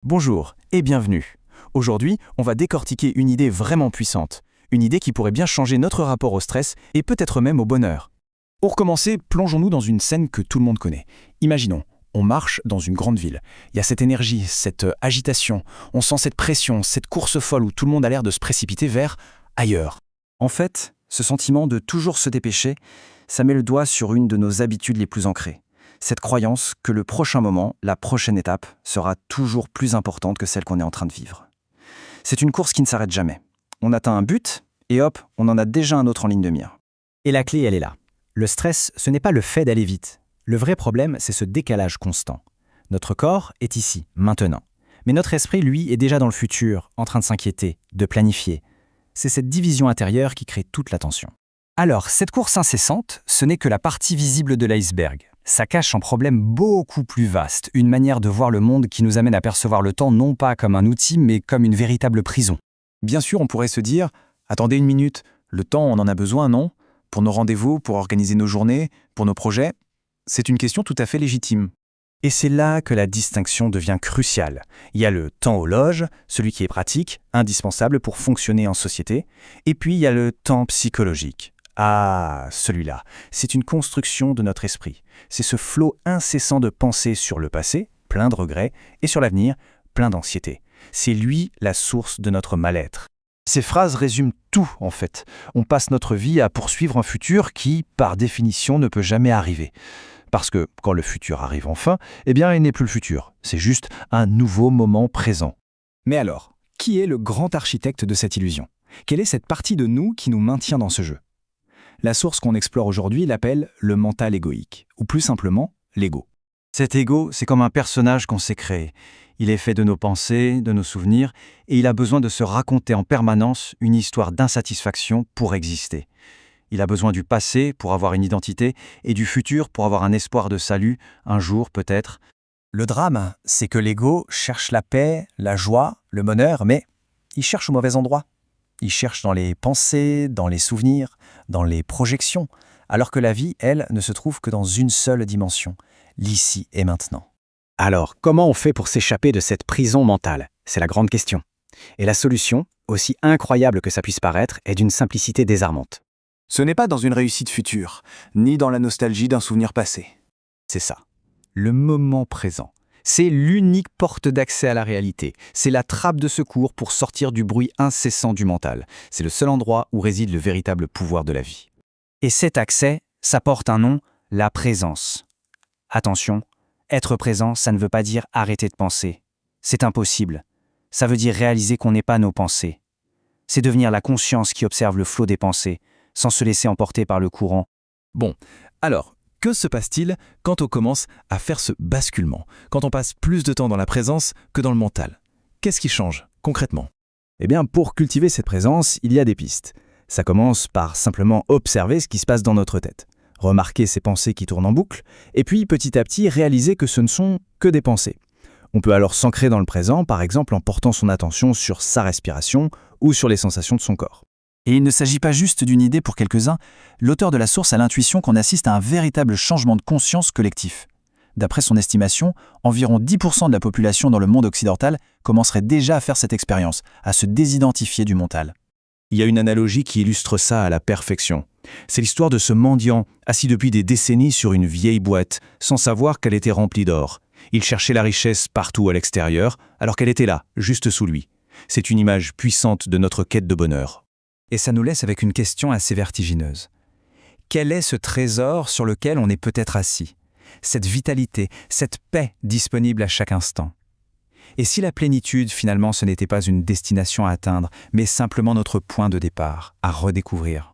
Bonjour et bienvenue. Aujourd'hui, on va décortiquer une idée vraiment puissante. Une idée qui pourrait bien changer notre rapport au stress et peut-être même au bonheur. Pour commencer, plongeons-nous dans une scène que tout le monde connaît. Imaginons, on marche dans une grande ville. Il y a cette énergie, cette agitation. On sent cette pression, cette course folle où tout le monde a l'air de se précipiter vers ailleurs. En fait, ce sentiment de toujours se dépêcher, ça met le doigt sur une de nos habitudes les plus ancrées. Cette croyance que le prochain moment, la prochaine étape, sera toujours plus importante que celle qu'on est en train de vivre. C'est une course qui ne s'arrête jamais. On atteint un but, et hop, on en a déjà un autre en ligne de mire. Et la clé, elle est là. Le stress, ce n'est pas le fait d'aller vite. Le vrai problème, c'est ce décalage constant. Notre corps est ici, maintenant. Mais notre esprit, lui, est déjà dans le futur, en train de s'inquiéter, de planifier. C'est cette division intérieure qui crée toute la tension. Alors, cette course incessante, ce n'est que la partie visible de l'iceberg. Ça cache un problème beaucoup plus vaste, une manière de voir le monde qui nous amène à percevoir le temps non pas comme un outil, mais comme une véritable prison. Bien sûr, on pourrait se dire « Attendez une minute, le temps, on en a besoin, non ? Pour nos rendez-vous, pour organiser nos journées, pour nos projets ?» C'est une question tout à fait légitime. Et c'est là que la distinction devient cruciale. Il y a le temps horloge, celui qui est pratique, indispensable pour fonctionner en société, et puis il y a le temps psychologique. Ah, celui-là, c'est une construction de notre esprit. C'est ce flot incessant de pensées sur le passé, plein de regrets, et sur l'avenir, plein d'anxiété. C'est lui la source de notre mal-être. Ces phrases résument tout, en fait. On passe notre vie à poursuivre un futur qui, par définition, ne peut jamais arriver. Parce que, quand le futur arrive enfin, eh bien, il n'est plus le futur. C'est juste un nouveau moment présent. Mais alors, qui est le grand architecte de cette illusion ? Quelle est cette partie de nous qui nous maintient dans ce jeu ? La source qu'on explore aujourd'hui l'appelle le mental égoïque, ou plus simplement, l'ego. Cet ego, c'est comme un personnage qu'on s'est créé. Il est fait de nos pensées, de nos souvenirs, et il a besoin de se raconter en permanence une histoire d'insatisfaction pour exister. Il a besoin du passé pour avoir une identité, et du futur pour avoir un espoir de salut, un jour peut-être. Le drame, c'est que l'ego cherche la paix, la joie, le bonheur, mais il cherche au mauvais endroit. Il cherche dans les pensées, dans les souvenirs, dans les projections, alors que la vie, elle, ne se trouve que dans une seule dimension, l'ici et maintenant. Alors, comment on fait pour s'échapper de cette prison mentale ? C'est la grande question. Et la solution, aussi incroyable que ça puisse paraître, est d'une simplicité désarmante. Ce n'est pas dans une réussite future, ni dans la nostalgie d'un souvenir passé. C'est ça. Le moment présent. C'est l'unique porte d'accès à la réalité. C'est la trappe de secours pour sortir du bruit incessant du mental. C'est le seul endroit où réside le véritable pouvoir de la vie. Et cet accès, ça porte un nom, la présence. Attention, être présent, ça ne veut pas dire arrêter de penser. C'est impossible. Ça veut dire réaliser qu'on n'est pas nos pensées. C'est devenir la conscience qui observe le flot des pensées, sans se laisser emporter par le courant. Bon, alors, que se passe-t-il quand on commence à faire ce basculement, quand on passe plus de temps dans la présence que dans le mental ? Qu'est-ce qui change, concrètement ? Eh bien, pour cultiver cette présence, il y a des pistes. Ça commence par simplement observer ce qui se passe dans notre tête, remarquer ces pensées qui tournent en boucle, et puis petit à petit réaliser que ce ne sont que des pensées. On peut alors s'ancrer dans le présent, par exemple en portant son attention sur sa respiration ou sur les sensations de son corps. Et il ne s'agit pas juste d'une idée pour quelques-uns, l'auteur de la source a l'intuition qu'on assiste à un véritable changement de conscience collectif. D'après son estimation, environ 10% de la population dans le monde occidental commencerait déjà à faire cette expérience, à se désidentifier du mental. Il y a une analogie qui illustre ça à la perfection. C'est l'histoire de ce mendiant, assis depuis des décennies sur une vieille boîte, sans savoir qu'elle était remplie d'or. Il cherchait la richesse partout à l'extérieur, alors qu'elle était là, juste sous lui. C'est une image puissante de notre quête de bonheur. Et ça nous laisse avec une question assez vertigineuse. Quel est ce trésor sur lequel on est peut-être assis ? Cette vitalité, cette paix disponible à chaque instant. Et si la plénitude, finalement, ce n'était pas une destination à atteindre, mais simplement notre point de départ, à redécouvrir ?